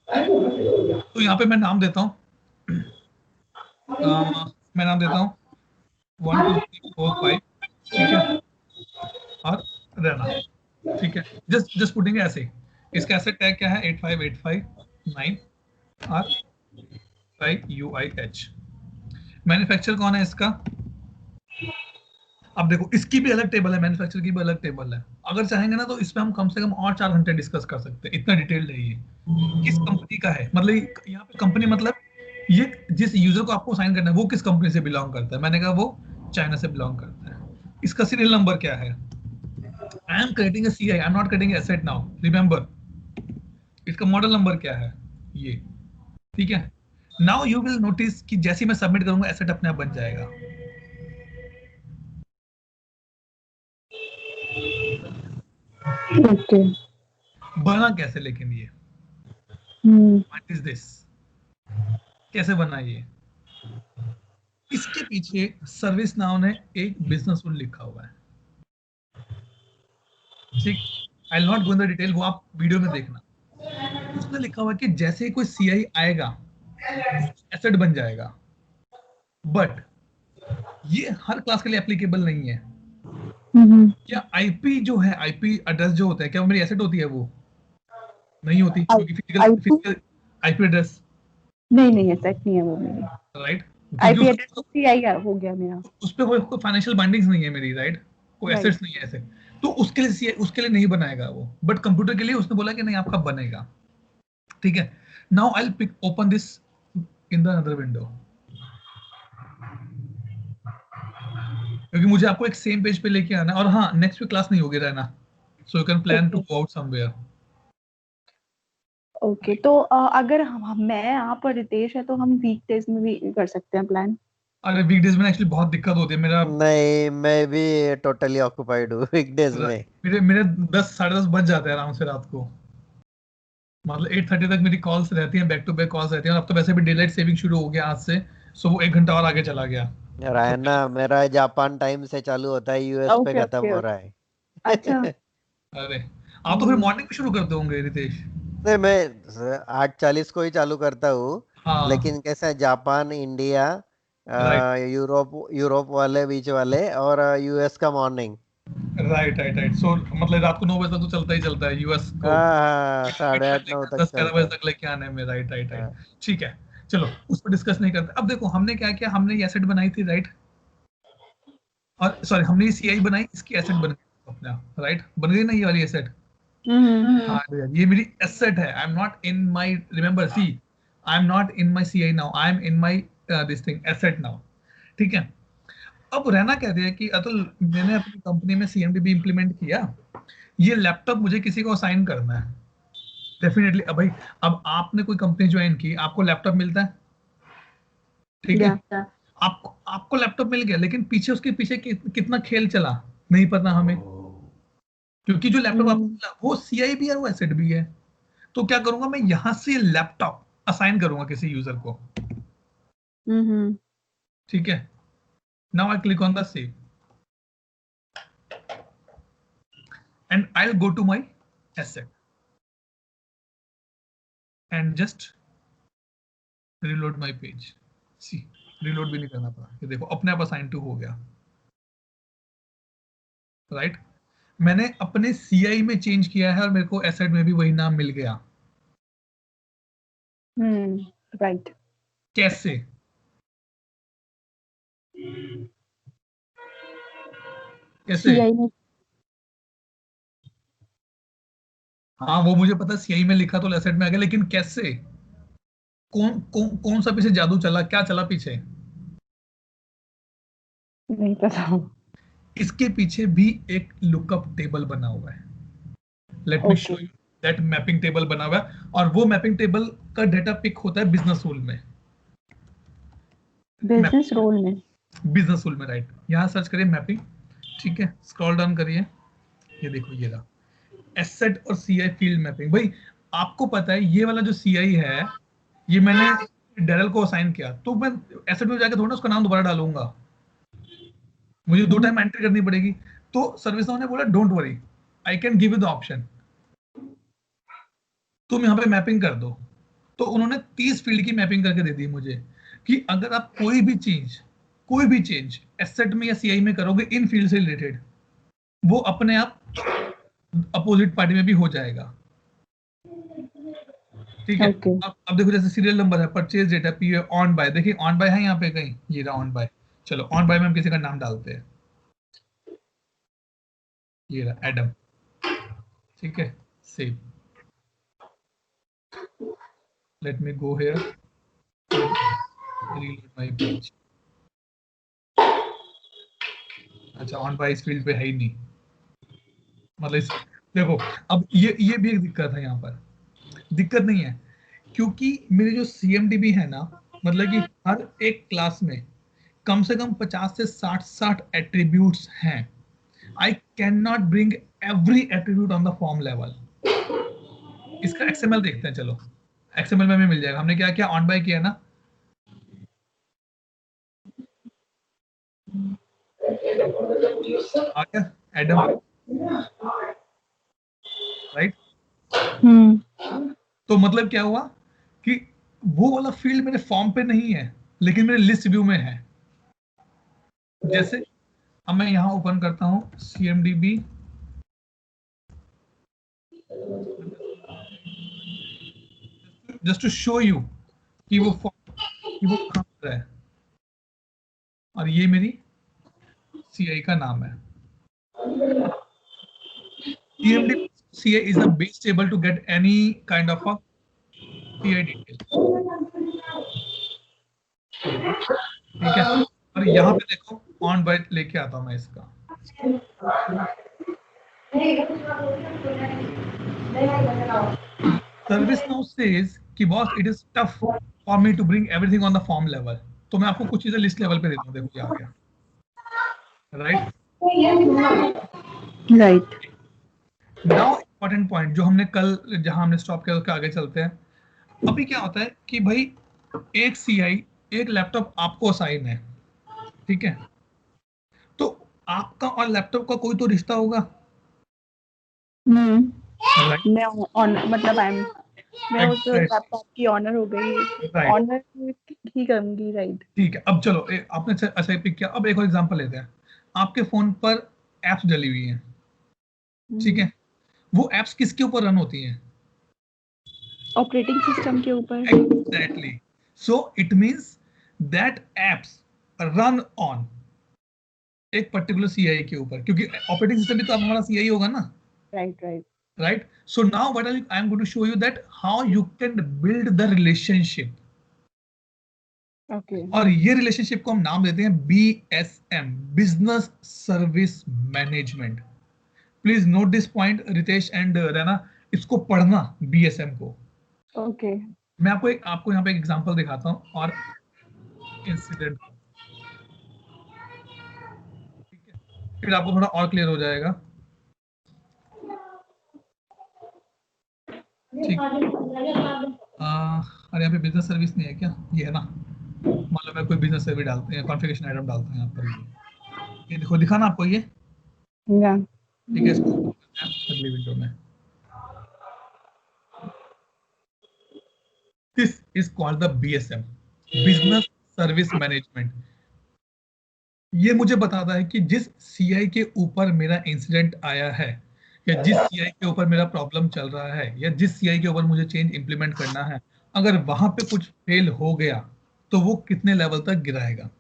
तो यहाँ पे मैं नाम देता हूँ, मैं नाम देता हूँ 1 2 3 4 5, ठीक है, और रहना, ठीक है, जस्ट पुटिंग ऐसे। इसका एसेट टैग क्या है? 85859 और 5 UIH। मैन्युफैक्चर कौन है इसका? अब देखो इसकी भी अलग टेबल है, मैन्युफैक्चर की भी अलग टेबल है। अगर चाहेंगे ना तो इस पे हम कम से कम और 4 घंटे डिस्कस कर सकते हैं, इतना डिटेल्ड है ये। किस कंपनी का है, मतलब यहाँ पे कंपनी मतलब ये जिस यूजर को आपको साइन करना है वो किस कंपनी से बिलोंग करता है। मैंने कहा वो चाइना से बिलोंग करता है। इसका सीरियल नंबर क्या है? I am creating a CI, I am not creating asset now, remember. इसका मॉडल नंबर क्या है? ये, ठीक है। नाउ यू विल नोटिस कि जैसे मैं सबमिट करूंगा एसेट अपने आप बन जाएगा। ओके। बना कैसे लेकिन ये? What is this? कैसे बना ये? इसके पीछे सर्विस नाउ ने एक बिजनेस रूल लिखा हुआ है, ठीक। I will not go in the detail, वो आप वीडियो में देखना। उसमें लिखा हुआ है कि जैसे ही कोई सीआई आएगा एसेट बन जाएगा, बट ये हर क्लास के लिए एप्लीकेबल नहीं है। क्या आईपी जो है, आईपी एड्रेस जो होता है, क्या वो मेरी एसेट होती है? वो नहीं होती, क्योंकि फिजिकल आईपी एड्रेस नहीं एसेट नहीं है वो मेरी, राइट? आईपी एड्रेस तो सीआई हो गया मेरा, उस पे कोई फाइनेंशियल बाइंडिंग्स नहीं है मेरी, राइट? कोई एसेट्स नहीं है ऐसे, तो उसके लिए नहीं बनाएगा वो, बट कंप्यूटर के लिए उसने बोला कि नहीं आपका बनेगा, ठीक है। Now I will pick open this in the other window, क्योंकि मुझे आपको एक सेम पेज पे लेके आना है। और हाँ, नेक्स्ट वीक क्लास नहीं होगी, रहना, so you can plan to go out somewhere. Okay, तो अगर मैं, आप और रितेश है तो हम वीकडेज में भी कर सकते हैं प्लान। अरे वीकडेज में एक्चुअली बहुत दिक्कत होती है, मेरा नहीं, मैं भी टोटली ऑक्यूपाइड हूँ वीकडेज में। मेरे 10 साढ़े 10 बज जाते हैं आराम से रात को, मतलब 8:30 तक मेरी कॉल्स रहती हैं, बैक टू बैक कॉल्स रहती हैं। और अब तो वैसे भी डेलाइट सेविंग शुरू हो गया आज से, सो वो 1 घंटा और आगे चला गया। रहना, मेरा जापान टाइम से चालू होता है, यूएस पे खत्म हो रहा है। अच्छा। अरे आप तो फिर मॉर्निंग में शुरू करते होंगे रितेश? नहीं, मैं 8:40 को ही चालू करता हूँ, हाँ लेकिन कैसा है, Japan, India, right Europe Europe वाले बीच वाले, और यूएस का morning. Right right right. So मतलब रात को 9 बजे तक तो चलता ही चलता है यूएस को हाँ, मीट 8:30-9 करने का, तक 10-11 चलता बजे है। तक लेके आने में। Right right right. हाँ। ठीक है, चलो उस पर डिस्कस नहीं करते। अब देखो हमने क्या किया, हमने ये एसेट बनाई थी राइट, और सॉरी हमने ये सीआई बनाई, इसकी एसेट बन गई अपने आप, राइट, बन गई ना ये वाली एसेट। हाँ यार, ये मेरी एसेट है। I am not in my, remember see, I am not in my CI now, I am in my this thing asset now. ठीक है, अब रहना क्या है कि अतुल, मैंने अपनी कंपनी में सीएमडीबी इंप्लीमेंट किया, ये लैपटॉप मुझे किसी को असाइन करना है डेफिनेटली। अब भाई, अब आपने कोई कंपनी ज्वाइन की, आपको लैपटॉप मिलता है, ठीक है, आपको आपको लैपटॉप मिल गया, लेकिन पीछे उसके पीछे कितना खेल चला नहीं पता हमें, क्योंकि जो लैपटॉप आपको मिला वो सीआई भी है, वो एसेट भी है। तो क्या करूंगा मैं, यहां से लैपटॉप असाइन करूंगा किसी यूजर को। ठीक है, now I click on the save and I will go to my asset and just reload my page. See, reload भी नहीं करना पड़ा, ये देखो अपने आप असाइन टू हो गया, राइट। मैंने अपने सीआई में चेंज किया है और मेरे को एसेट में भी वही नाम मिल गया। राइट। कैसे? कैसे? सीआई में। हाँ वो मुझे पता, सीआई में लिखा तो एसेट में आ गया, लेकिन कैसे? कौन सा पीछे जादू चला, क्या चला पीछे? नहीं पता। इसके पीछे भी एक लुकअप टेबल बना हुआ है। Let me show okay. You that mapping table बना हुआ है, और वो मैपिंग टेबल का डेटा पिक होता है बिजनेस रूल में। बिजनेस रोल में। बिजनेस रूल में, राइट, यहाँ सर्च करिए मैपिंग। ठीक है, स्क्रॉल डाउन करिए, ये देखो ये रहा एसेट और सीआई फील्ड मैपिंग। भाई आपको पता है ये वाला जो सीआई है, ये मैंने डेरल को असाइन किया, तो मैं एसेट में जाके थोड़ा उसका नाम दोबारा डालूंगा, मुझे 2 टाइम एंट्री करनी पड़ेगी। तो सर्विस नाउ ने बोला don't worry, I can give you the option, तुम यहाँ पे मैपिंग कर दो। तो उन्होंने 30 फील्ड की मैपिंग करके दे दी मुझे, कि अगर आप कोई भी चेंज एसेट में या सीआई में करोगे इन फील्ड से रिलेटेड, वो अपने आप अपोजिट पार्टी में भी हो जाएगा। ठीक है, ओके। अब देखो जैसे सीरियल नंबर है, purchase data, P owned by, देखिए ऑन बाय है यहाँ पे कहीं, ये रहा ऑन बाय। चलो ऑन बाय में हम किसी का नाम डालते हैं, ये रहा एडम। ठीक है, save, let me go here, reload my page. अच्छा, ऑन बाय इस फील्ड पे है ही नहीं, मतलब देखो, अब ये भी एक दिक्कत है यहाँ पर। दिक्कत नहीं है, क्योंकि मेरे जो सीएमडीबी है ना, मतलब कि हर एक क्लास में कम से कम 50 से 60 एट्रीब्यूट्स हैं। I can not bring every attribute on the form level. इसका एक्सएमएल देखते हैं, चलो एक्सएमएल में हमें मिल जाएगा। हमने क्या किया, ऑन बाय किया ना, आ गया एडम, राइट। तो मतलब क्या हुआ कि वो वाला फील्ड मेरे फॉर्म पे नहीं है, लेकिन मेरे लिस्ट व्यू में है। जैसे अब मैं यहाँ ओपन करता हूँ CMDB, just to show you कि वो कहाँ पर है, और ये मेरी CI का नाम है। CMDB CI is the base table to get any kind of a CI detail। ठीक है, और यहाँ पे देखो ऑन बाय लेके आता हूँ मैं इसका। ServiceNow says कि boss it is tough for me to bring everything on the form level. तो मैं आपको कुछ चीजें लिस्ट लेवल पे देता हूँ, देखो ये आ गया, right. Right. Now important point जो हमने कल जहां हमने स्टॉप किया उसके आगे चलते हैं। अभी क्या होता है कि भाई एक सीआई, एक लैपटॉप आपको असाइन है, ठीक है, तो आपका और लैपटॉप का कोई तो रिश्ता होगा, राइट। मैं ऑन मतलब आई एम मैं उस Exactly. आपकी ऑनर हो गई, Right. ऑनर ही करूंगी, राइट। ठीक है, अब चलो आपने अच्छा पिक किया। अब एक और एग्जांपल लेते हैं। आपके फोन पर एप्स डली हुई हैं, ठीक है, वो एप्स किसके ऊपर रन होती हैं? ऑपरेटिंग सिस्टम के ऊपर। Exactly. So it means that apps run on एक पर्टिकुलर CI के ऊपर, क्योंकि ऑपरेटिंग सिस्टम भी तो हमारा CI होगा ना, right right. right? So now what I am going to show you that how you can build the relationship. Okay और ये रिलेशनशिप को हम नाम देते हैं BSM, business service management. Please note this point Ritesh and Raina, इसको पढ़ना BSM को। ओके। मैं आपको यहाँ पे एक एग्जांपल दिखाता हूँ और इंसिडेंट, ठीक है, फिर आपको थोड़ा और क्लियर हो जाएगा। ठीक, अरे यहाँ पे बिजनेस सर्विस नहीं है क्या? ये है ना, मान लो मैं कोई बिजनेस सर्विस डालते हैं, कॉन्फ़िगरेशन आइटम डालते हैं यहाँ पर, ये देखो, दिखा ना आपको ये, या ठीक है, इसको open करते हैं अगली विंडो में। This is called the BSM, Business Service Management। ये मुझे बताता है कि जिस CI के ऊपर मेरा इंसिडेंट आया है, या जिस CI के ऊपर मेरा प्रॉब्लम चल रहा है, या जिस CI के ऊपर मुझे चेंज इंप्लीमेंट करना है, अगर वहां पे कुछ फेल हो गया तो वो कितने लेवल तक गिराएगा,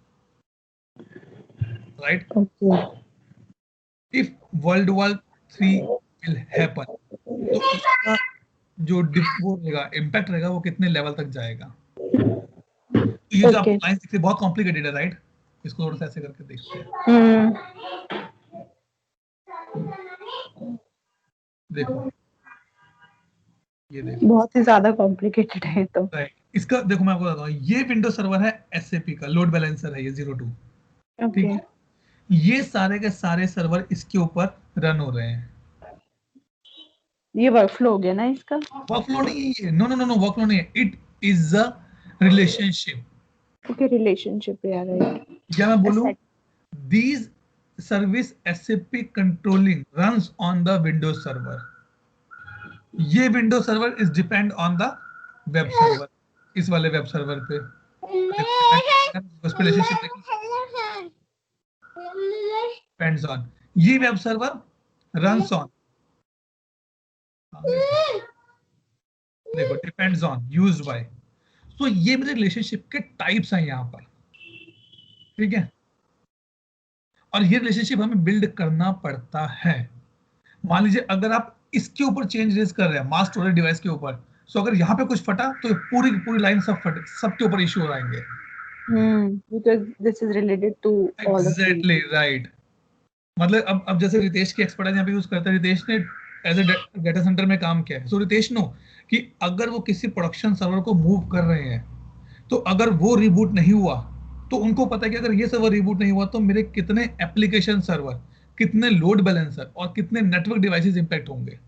right? Okay if world war 3 will happen, तो उसका जो वो रहेगा, इम्पैक्ट रहेगा, वो कितने लेवल तक जाएगा। तो ये जो आपको ओके। लाइन दिख रही है बहुत कॉम्प्लिकेटेड है, राइट? इसको थोड़ा सा ऐसे करके देखते हैं। देखो, ये देखो, बहुत ही ज्यादा कॉम्प्लिकेटेड है तो। राइट, इसका देखो, मैं आपको बताता हूँ, ये विंडोज सर्वर है SAP का, लोड बैलेंसर है ये 02, ठीक ओके। है, ये सारे के सारे सर्वर इसके ऊपर रन हो रहे हैं। ये वर्कफ्लो हो गया ना इसका? वर्कफ्लो नहीं है ये, no no no no, workflow नहीं है, it is a relationship. Okay, relationship है, राइट। या मैं बोलूं, these service SAP controlling runs on the Windows server। ये Windows server is depend on the web server, इस वाले वेब सर्वर पे रिलेशनशिप depends on, ये वेब सर्वर runs on, देखो, depends on, used by। तो ये मेरे रिलेशनशिप के टाइप्स हैं यहाँ पर, ठीक है, और ये रिलेशनशिप हमें बिल्ड करना पड़ता है। मान लीजिए अगर आप इसके ऊपर चेंज रेज कर रहे हैं, मास स्टोरेज डिवाइस के ऊपर, सो अगर यहाँ पे कुछ फटा तो ये पूरी पूरी लाइन सब फटे, सबके ऊपर इश्यू आएंगे। Because this is related to all of these. Exactly right. मतलब अब जैसे रितेश की एक्सपर्टाइज यहाँ पे यूज करते हैं, रितेश ने एज ए डेटा सेंटर में काम किया है, सो रितेश नो कि अगर वो किसी प्रोडक्शन सर्वर को मूव कर रहे हैं, तो अगर वो रिबूट नहीं हुआ, तो उनको पता है कि अगर ये सर्वर रिबूट नहीं हुआ तो मेरे कितने एप्लीकेशन सर्वर, कितने लोड बैलेंसर और कितने नेटवर्क डिवाइसेस इंपैक्ट होंगे।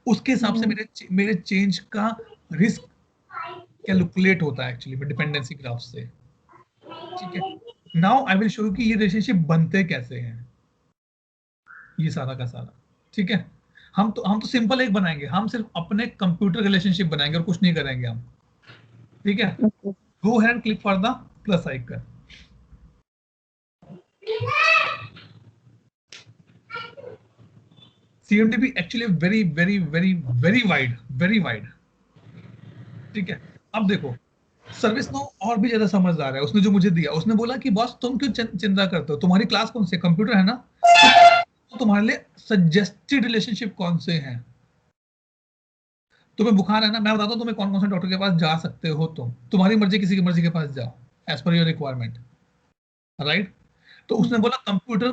उसके हिसाब से मेरे चेंज का रिस्क कैलकुलेट होता है एक्चुअली में डिपेंडेंसी ग्राफ से, ठीक है। Now I will show you कि ये रिलेशनशिप बनते कैसे हैं, ये सारा का सारा, ठीक है। हम तो सिंपल एक बनाएंगे, हम सिर्फ अपने कंप्यूटर रिलेशनशिप बनाएंगे और कुछ नहीं करेंगे हम, ठीक है। Go ahead and click for the plus icon. CMDB actually very very very very wide, ठीक है। अब देखो, सर्विस नो और भी ज्यादा समझदार है, उसने जो मुझे दिया, उसने बोला कि बॉस तुम क्यों चिंता करते हो, तुम्हारी क्लास कौन से कंप्यूटर है ना, तो तुम्हारे लिए सजेस्टेड रिलेशनशिप कौन से हैं। तुम्हें बुखार है ना, मैं बताता हूँ तुम्हें कौन कौन से डॉक्टर के पास जा सकते हो, तुम्हारी मर्जी, किसी की मर्जी के पास जाओ as per your requirement, right. तो उसने बोला कंप्यूटर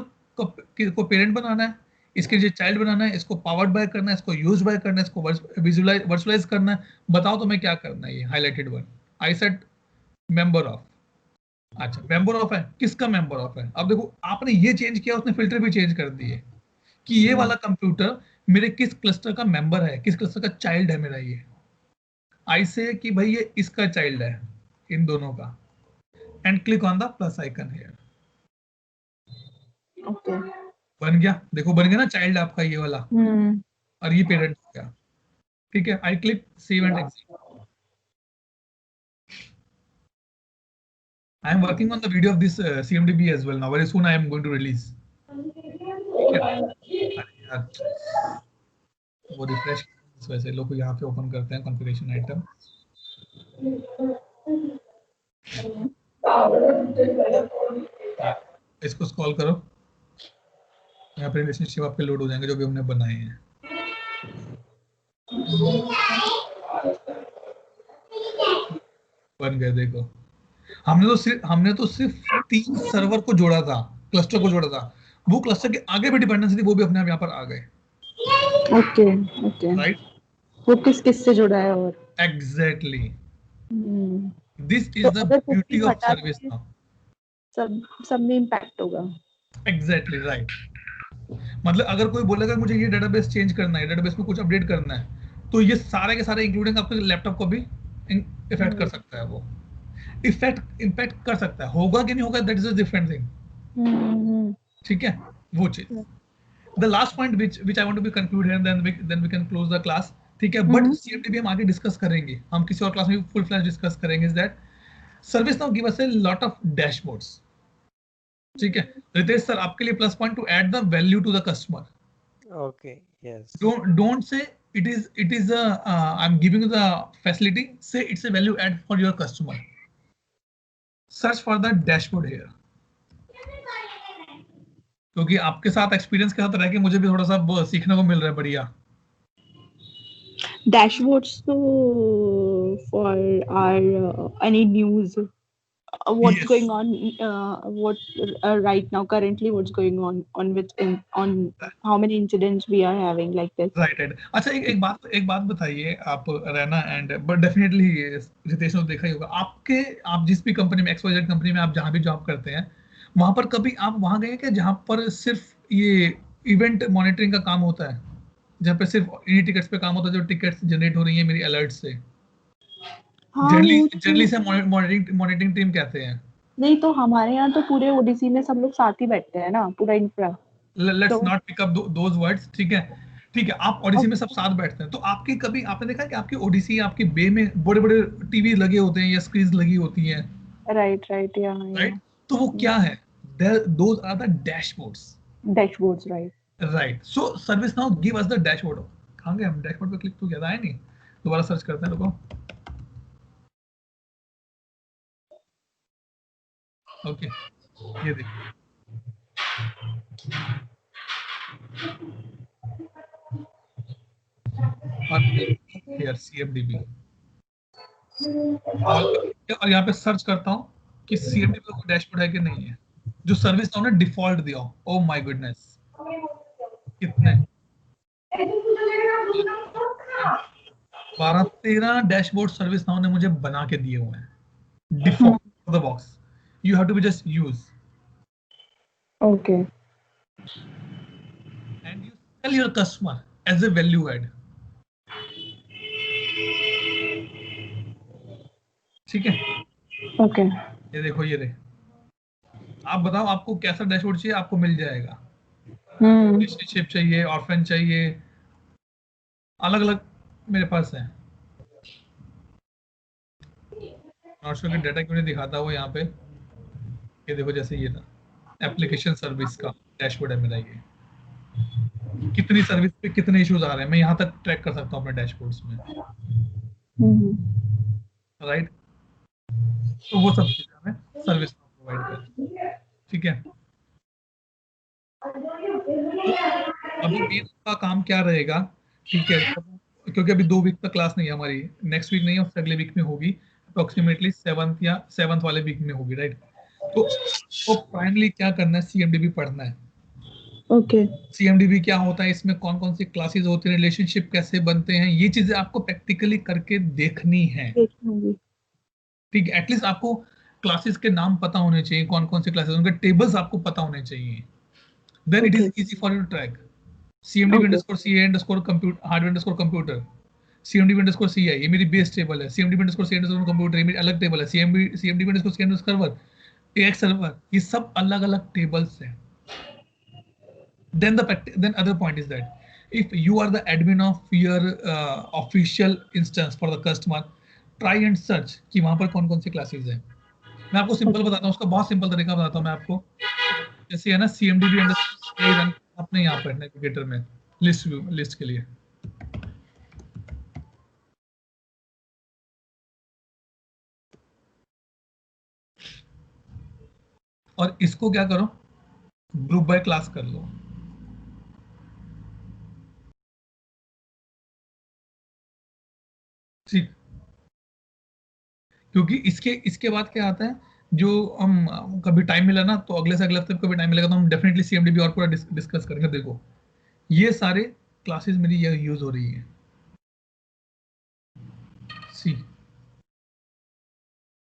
को पेरेंट बनाना है, इसके लिए चाइल्ड बनाना है, इसको पावर्ड बाय करना है, इसको यूज बाय करना है, इसको वर्चुअलाइज करना है, बताओ तुम्हें क्या करना है। ये highlighted one, I said member of. अच्छा, मेंबर ऑफ है, किसका मेंबर ऑफ है? अब देखो, आपने ये चेंज किया, उसने फिल्टर भी चेंज कर दिए कि ये वाला कंप्यूटर मेरे किस क्लस्टर का मेंबर है, किस क्लस्टर का चाइल्ड है मेरा ये। आई से कि भाई ये इसका चाइल्ड है, इन दोनों का, and click on the plus icon here. Okay, बन गया, देखो बन गया ना चाइल्ड आपका ये वाला, और ये पेरेंट हो गया। ठीक है, I click save and exit. I am working on the video of this CMDB as well now. Very soon I am going to release. अरे यार, वो रिफ्रेश इस वजह से लोग यहाँ पे ओपन करते हैं कॉन्फ़िगरेशन आइटम. इसको स्क्रॉल करो, यहाँ पे रिलेशनशिप आपके लोड हो जाएंगे जो भी हमने बनाए हैं. बन गए, देखो हमने तो सिर्फ 3 सर्वर को जोड़ा था, क्लस्टर को जोड़ा था. वो क्लस्टर के आगे भी डिपेंडेंसी थी, वो भी अपने आप यहाँ पर आ गए. ओके राइट, वो किस से जुड़ा है और exactly. This is the beauty of service now. सब में इम्पैक्ट होगा. Exactly right. मतलब अगर कोई बोलेगा मुझे ये डेटाबेस चेंज करना है, डेटाबेस में कुछ अपडेट करना है, तो ये सारे के सारे इंक्लूडिंग आपके लैपटॉप को भी इफेक्ट कर सकता है. वो इम्पैक्ट कर सकता है. होगा कि नहीं होगा, that is a different thing. ठीक है, वो चीज. The last point which I want to be conclude here, then we can close the class. ठीक है, बट सीएमडीबी हम आगे डिस्कस करेंगे, हम किसी और क्लास में फुल फ्लैश डिस्कस करेंगे. Is that service now give us a lot of dashboards. ठीक है, रितेश सर आपके लिए plus point to add the value to the customer. Okay, yes. Don't say it is a I'm giving you the facility. Say it's a value add for your customer. Search for the dashboard here. क्योंकि आपके साथ experience के साथ रह के मुझे भी थोड़ा सा सीखने को मिल रहा है. बढ़िया. Dashboards so for our any news, what's Yes. going on, what right now currently what's going on with on how many incidents we are having like this. Right. अच्छा, एक बात बताइए आप रहना एंड बट डेफिनेटली रितेश ने देखा ही होगा, आप जिस भी कंपनी में, XYZ कंपनी में आप जहाँ भी जॉब करते हैं, वहां पर कभी आप वहां गए क्या जहां पर सिर्फ ये इवेंट मॉनिटरिंग का काम होता है, जहाँ पे सिर्फ इन्हीं टिकट्स पे काम होता है जो टिकट्स जनरेट हो रही है मेरी अलर्ट से? जनरली से मॉनिटरिंग टीम कहते हैं. नहीं तो हमारे यहाँ तो पूरे ओडीसी में सब लोग साथ ही बैठते हैं ना, पूरा infra. Let's not pick up those words. ठीक है, आप ओडीसी में सब साथ बैठते हैं, तो आपकी कभी आपने देखा है कि आपकी ओडीसी आपके बे में बड़े बड़े टीवी लगे होते हैं या स्क्रीन लगी होती हैं? राइट या तो वो क्या है? Those are the dashboards. Right. So service now give us the dashboard. कहां गए हम? डैशबोर्ड पे क्लिक तो किया था, है नहीं? दोबारा सर्च करते हैं. रुको. ओके, ये देखिए. और CMDB और यहाँ पे सर्च करता हूँ कि CMDB का कोई डैशबोर्ड है कि नहीं है, जो सर्विस नाउ ने डिफॉल्ट दिया हो. ओह माय गुडनेस, कितने 12-13 डैशबोर्ड सर्विस नाउ ने मुझे बना के दिए हुए हैं default for the box. You have to be just use. Okay. And you tell your customer as a value add. ठीक है, ओके. ये देखो, ये रहे. आप बताओ आपको कैसा डैशबोर्ड चाहिए, आपको मिल जाएगा. रिलेशनशिप चाहिए, ऑर्फन चाहिए, अलग अलग मेरे पास है. नॉट श्योर कि डाटा क्यों नहीं दिखाता वो यहाँ पे. ये देखो, जैसे ये था एप्लीकेशन सर्विस का डैशबोर्ड है मेरा. ये कितनी सर्विस पे कितने इश्यूज आ रहे हैं मैं यहाँ तक ट्रैक कर सकता हूँ अपने डैशबोर्ड्स में. राइट. तो वो सब चीजें हमें सर्विस प्रोवाइड करती है. ठीक है, अभी मेन का काम क्या रहेगा? ठीक है, क्योंकि अभी 2 वीक तक क्लास नहीं है हमारी, नेक्स्ट वीक नहीं है, उससे अगले वीक में होगी, अप्रोक्सीमेटली 7th वाले वीक में होगी. राइट. तो फाइनली क्या करना है? CMDB पढ़ना है. ओके. CMDB क्या होता है, इसमें कौन कौन सी क्लासेस होती हैं, रिलेशनशिप कैसे बनते हैं, ये चीजें आपको प्रैक्टिकली करके देखनी है. ठीक है, एटलीस्ट आपको क्लासेस के नाम पता होने चाहिए, कौन कौन सी क्लासेस, उनके टेबल्स आपको पता होने चाहिए. Then it is easy for you to track. CMDB_CA_compute hardware_computer, CMDB_CI ये मेरी बेस टेबल है. CMDB_CA_computer ये मेरी अलग टेबल है. CMDB_CA_server AX सर्वर, ये सब अलग अलग टेबल्स हैं. Then other point is that If you are the admin of your official instance for the customer, try and search कि वहां पर कौन कौन सी क्लासेस हैं. मैं आपको सिंपल बताता हूँ, उसका बहुत सिंपल तरीका बताता हूँ मैं आपको. जैसे है ना CMDB रन अपने यहाँ पर नेविगेटर में लिस्ट के लिए. और इसको क्या करो, ग्रुप बाय क्लास कर लो. ठीक, क्योंकि इसके बाद क्या आता है, जो हम कभी टाइम मिला ना तो अगले से अगले हफ्ते कभी टाइम मिलेगा तो हम डेफिनेटली CMDB और पूरा डिस्कस करेंगे. देखो ये सारे क्लासेस मेरी ये यूज हो रही है. सी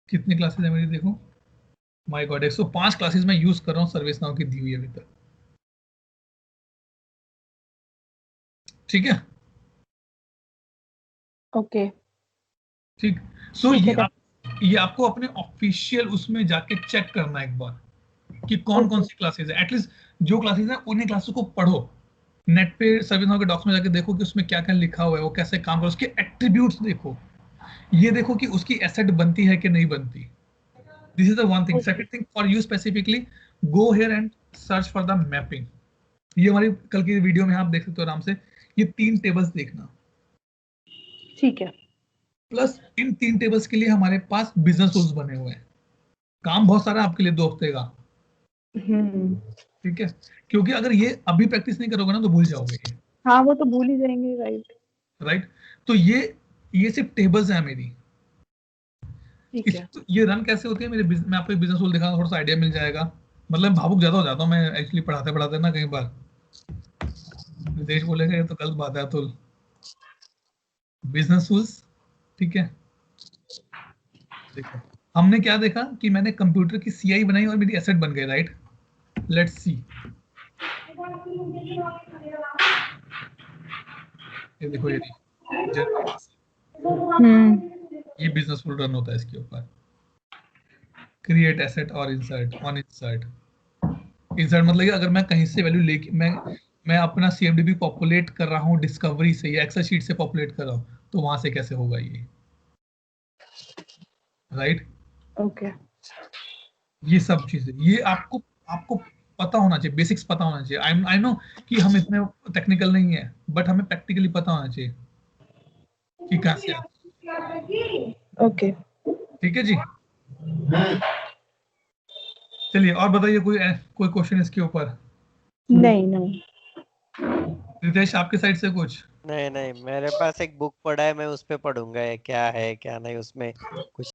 कितनी क्लासेस है मेरी, देखो माय गॉड 105 क्लासेस मैं यूज कर रहा हूँ सर्विस नाउ की दी हुई अभी तक. ठीक है. ओके. ठीक. सो ये आपको अपने ऑफिशियल उसमें जाके चेक करना है एक बार कि कौन कौन सी क्लासेस है. एटलीस्ट जो क्लासेस है उन्हीं क्लासेस को पढ़ो. नेट पे सर्विस नाउ के डॉक्स में जाके देखो कि उसमें क्या क्या लिखा हुआ है, वो कैसे काम कर, उसके एट्रीब्यूट्स देखो. ये देखो कि उसकी एसेट बनती है कि नहीं बनती. This is the one thing. Second thing for you specifically, go here and search for the mapping. ये हमारी कल की वीडियो में आप देख सकते हो आराम से. ये 3 टेबल्स देखना. ठीक है. प्लस इन 3 टेबल्स के लिए हमारे पास बिजनेस रूल्स बने हुए हैं. काम बहुत सारा है आपके लिए 2 हफ्ते का. ठीक है, क्योंकि अगर ये अभी प्रैक्टिस नहीं करोगे ना तो भूल जाओगे. हाँ वो तो भूल ही जाएंगे. राइट. तो ये सिर्फ टेबल्स हैं मेरी. ठीक है. ये रन कैसे होती है मेरे मैं आपको बिजनेस रूल दिखाऊंगा, थोड़ा सा आइडिया मिल जाएगा. मतलब भावुक ज्यादा हो जाता हूँ मैं एक्चुअली पढ़ाते पढ़ाते ना. कई बार विदेश बोलेगा ये तो गलत बात है. तो बिजनेस रूल्स. ठीक है. देखो हमने क्या देखा कि मैंने कंप्यूटर की CI बनाई और मेरी एसेट बन गई. राइट. Let's see. ये देखो ये ये बिजनेस रूल रन होता है इसके ऊपर. क्रिएट एसेट और इंसर्ट ऑन इंसर्ट. इंसर्ट मतलब कि अगर मैं कहीं से वैल्यू लेके मैं अपना CMDB पॉपुलेट कर रहा हूँ डिस्कवरी से या एक्सेल शीट से पॉपुलेट कर रहा हूँ, तो वहां से कैसे होगा ये. राइट. ओके. ये सब चीजें ये आपको आपको पता होना चाहिए. बेसिक्स पता होना चाहिए. आई नो कि हम इतने टेक्निकल नहीं है, बट हमें प्रैक्टिकली पता होना चाहिए कि कैसे. ओके. ठीक है जी. चलिए और बताइए कोई क्वेश्चन इसके ऊपर. नहीं. रितेश आपके साइड से कुछ. नहीं, मेरे पास एक बुक पड़ा है, मैं उस पे पढ़ूंगा ये क्या है क्या नहीं, उसमें कुछ